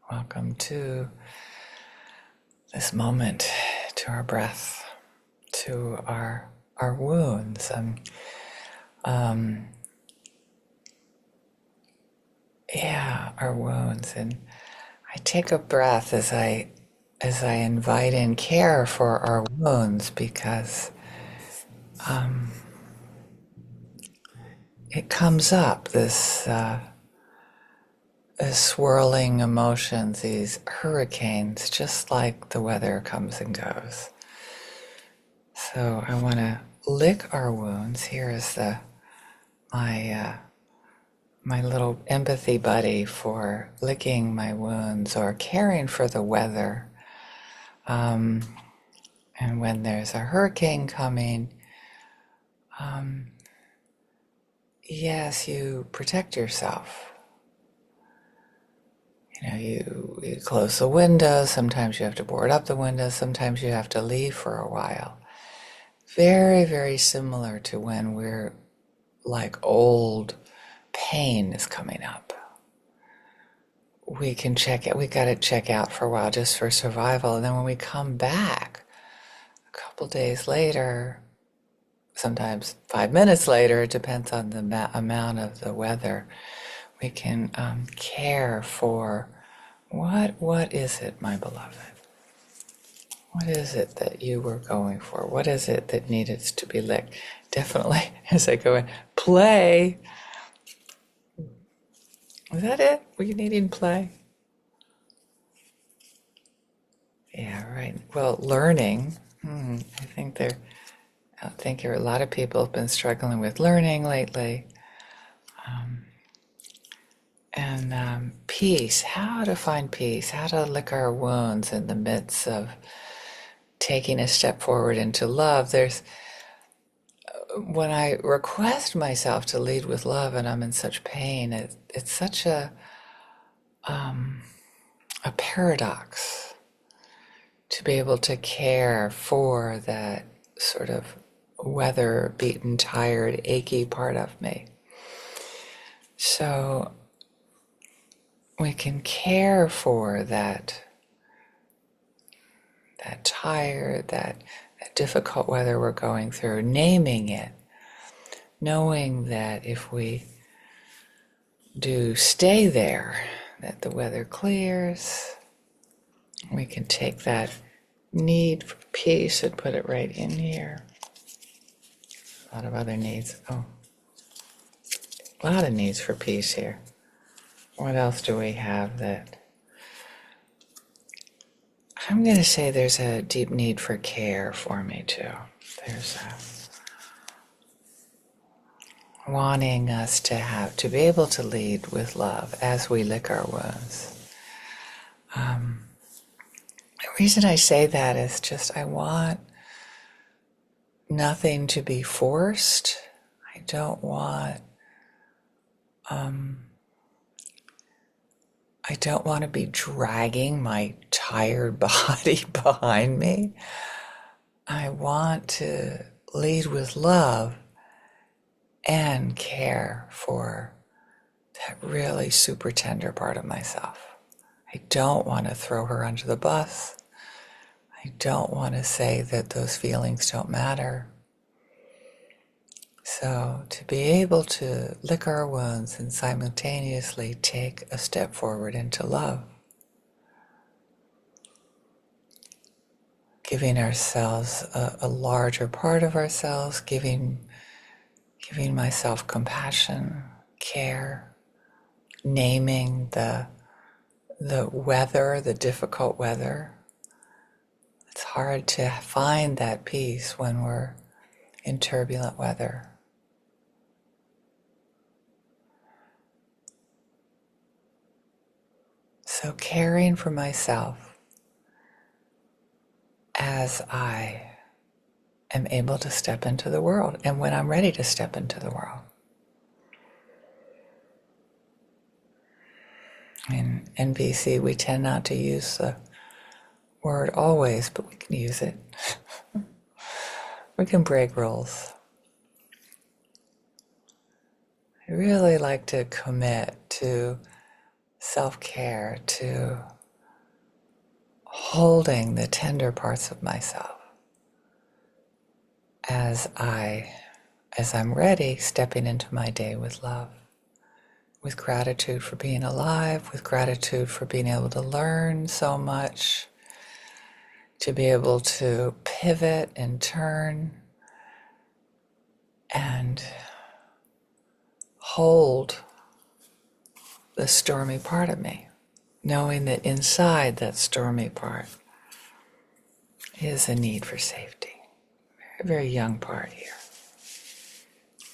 Welcome to this moment, to our breath, to our wounds. Our wounds. And I take a breath as I invite in care for our wounds, because it comes up, this swirling emotions, these hurricanes, just like the weather comes and goes. So I want to lick our wounds. Here is my little empathy buddy for licking my wounds or caring for the weather. And when there's a hurricane coming, yes, you protect yourself. You close the windows. Sometimes you have to board up the windows. Sometimes you have to leave for a while. Very, very similar to when we're like old pain is coming up. We can check it. We got to check out for a while just for survival. And then when we come back a couple days later, sometimes 5 minutes later, it depends on the amount of the weather, we can care for what is it, my beloved? What is it that you were going for? What is it that needed to be licked? Definitely, as I go in, play. Was that it? Were you needing play? Yeah, right. Well, learning. I think a lot of people have been struggling with learning lately. And peace, how to find peace, how to lick our wounds in the midst of taking a step forward into love. When I request myself to lead with love and I'm in such pain, it's such a paradox to be able to care for that sort of weather-beaten, tired, achy part of me. So we can care for that tired, that difficult weather we're going through, naming it, knowing that if we do stay there, that the weather clears. We can take that need for peace and put it right in here. A lot of other needs. A lot of needs for peace here. What else do we have that? I'm going to say there's a deep need for care for me too. There's wanting us to be able to lead with love as we lick our wounds. The reason I say that is just I want nothing to be forced. I don't want to be dragging my tired body behind me. I want to lead with love and care for that really super tender part of myself. I don't want to throw her under the bus. I don't want to say that those feelings don't matter. So to be able to lick our wounds and simultaneously take a step forward into love, giving ourselves a larger part of ourselves, giving myself compassion, care, naming the weather, the difficult weather. It's hard to find that peace when we're in turbulent weather. So caring for myself as I am able to step into the world and when I'm ready to step into the world. In NVC, we tend not to use the word always, but we can use it. We can break rules. I really like to commit to self-care, to holding the tender parts of myself as I'm ready, stepping into my day with love, with gratitude for being alive, with gratitude for being able to learn so much, to be able to pivot and turn and hold the stormy part of me, knowing that inside that stormy part is a need for safety. Very, very young part here.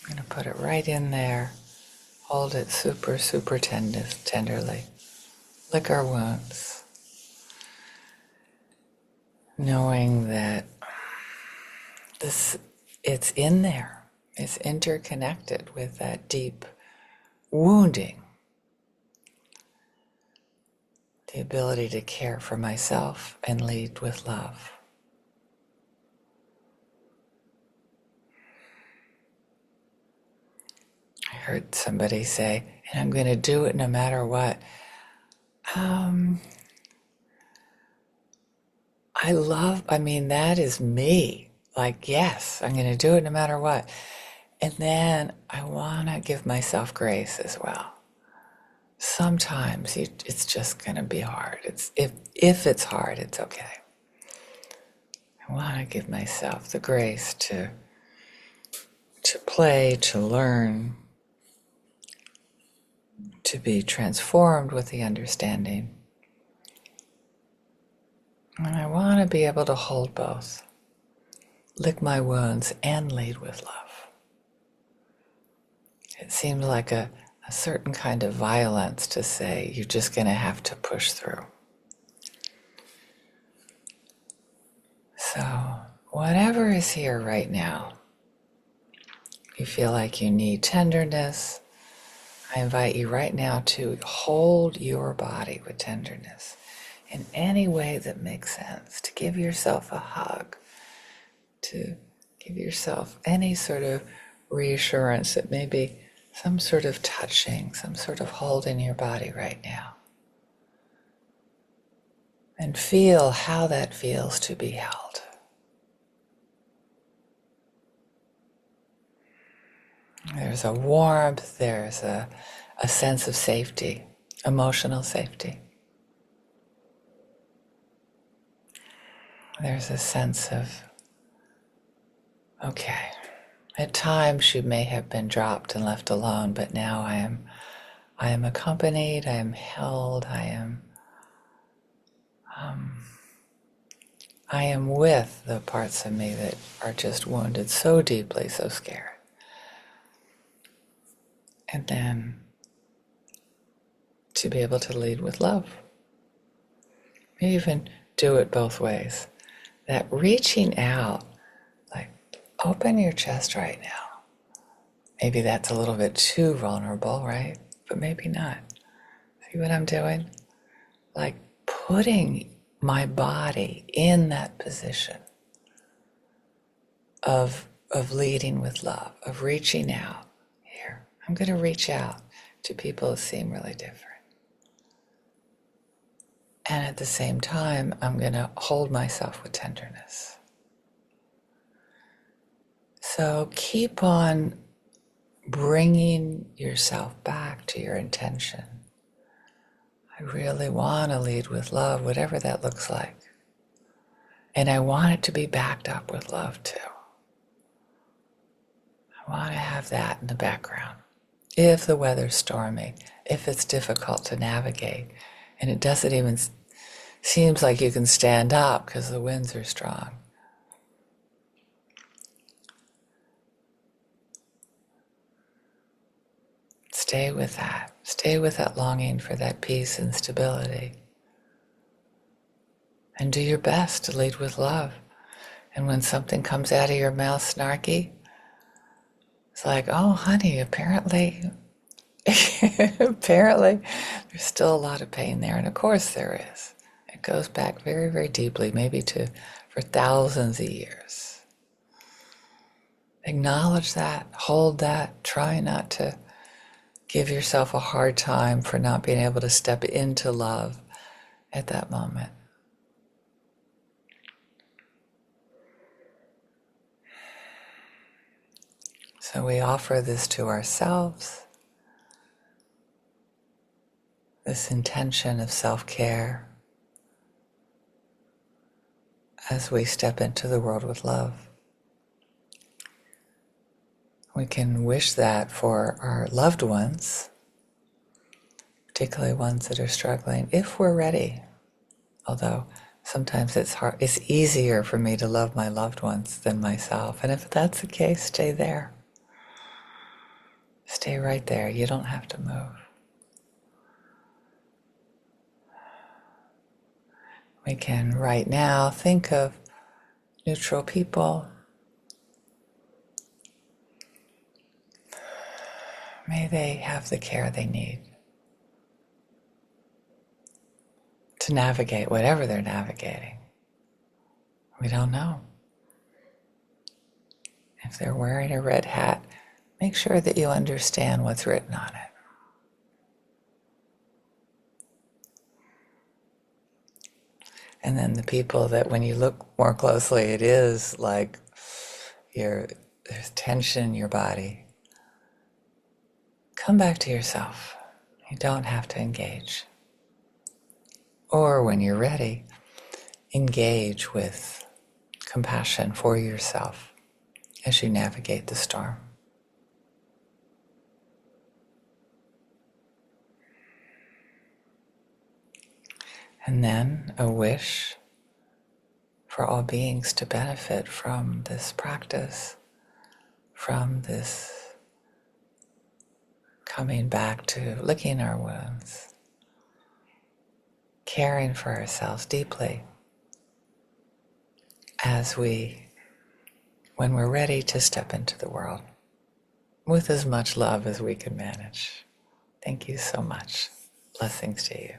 I'm going to put it right in there, hold it super, super tenderly, lick our wounds, knowing that it's in there. It's interconnected with that deep wounding. The ability to care for myself and lead with love. I heard somebody say, and I'm going to do it no matter what. That is me. Like, yes, I'm going to do it no matter what. And then I want to give myself grace as well. Sometimes it's just going to be hard. If it's hard, it's okay. I want to give myself the grace to play, to learn, to be transformed with the understanding. And I want to be able to hold both, lick my wounds and lead with love. It seems like a certain kind of violence to say you're just going to have to push through. So whatever is here right now, you feel like you need tenderness, I invite you right now to hold your body with tenderness in any way that makes sense, to give yourself a hug, to give yourself any sort of reassurance that maybe some sort of touching, some sort of holding your body right now. And feel how that feels to be held. There's a warmth, there's a sense of safety, emotional safety. There's a sense of, okay, at times you may have been dropped and left alone, but now I am accompanied, I am held, I am with the parts of me that are just wounded so deeply, so scared. And then to be able to lead with love. You even do it both ways. That reaching out, like open your chest right now. Maybe that's a little bit too vulnerable, right? But maybe not. See what I'm doing? Like putting my body in that position of leading with love, of reaching out. Here, I'm going to reach out to people who seem really different. And at the same time, I'm going to hold myself with tenderness. So keep on bringing yourself back to your intention. I really want to lead with love, whatever that looks like. And I want it to be backed up with love too. I want to have that in the background. If the weather's stormy, if it's difficult to navigate, and it doesn't even seems like you can stand up because the winds are strong. Stay with that. Stay with that longing for that peace and stability. And do your best to lead with love. And when something comes out of your mouth snarky, it's like, oh, honey, apparently there's still a lot of pain there. And of course there is. It goes back very, very deeply, maybe for thousands of years. Acknowledge that, hold that, try not to give yourself a hard time for not being able to step into love at that moment. So we offer this to ourselves, this intention of self-care as we step into the world with love. We can wish that for our loved ones, particularly ones that are struggling, if we're ready. Although sometimes it's hard, it's easier for me to love my loved ones than myself. And if that's the case, stay there. Stay right there. You don't have to move. We can right now think of neutral people. May they have the care they need to navigate whatever they're navigating. We don't know. If they're wearing a red hat, make sure that you understand what's written on it. And then the people that when you look more closely, it is like there's tension in your body. Come back to yourself. You don't have to engage. Or when you're ready, engage with compassion for yourself as you navigate the storm. And then a wish for all beings to benefit from this practice, from this coming back to licking our wounds, caring for ourselves deeply when we're ready to step into the world with as much love as we can manage. Thank you so much. Blessings to you.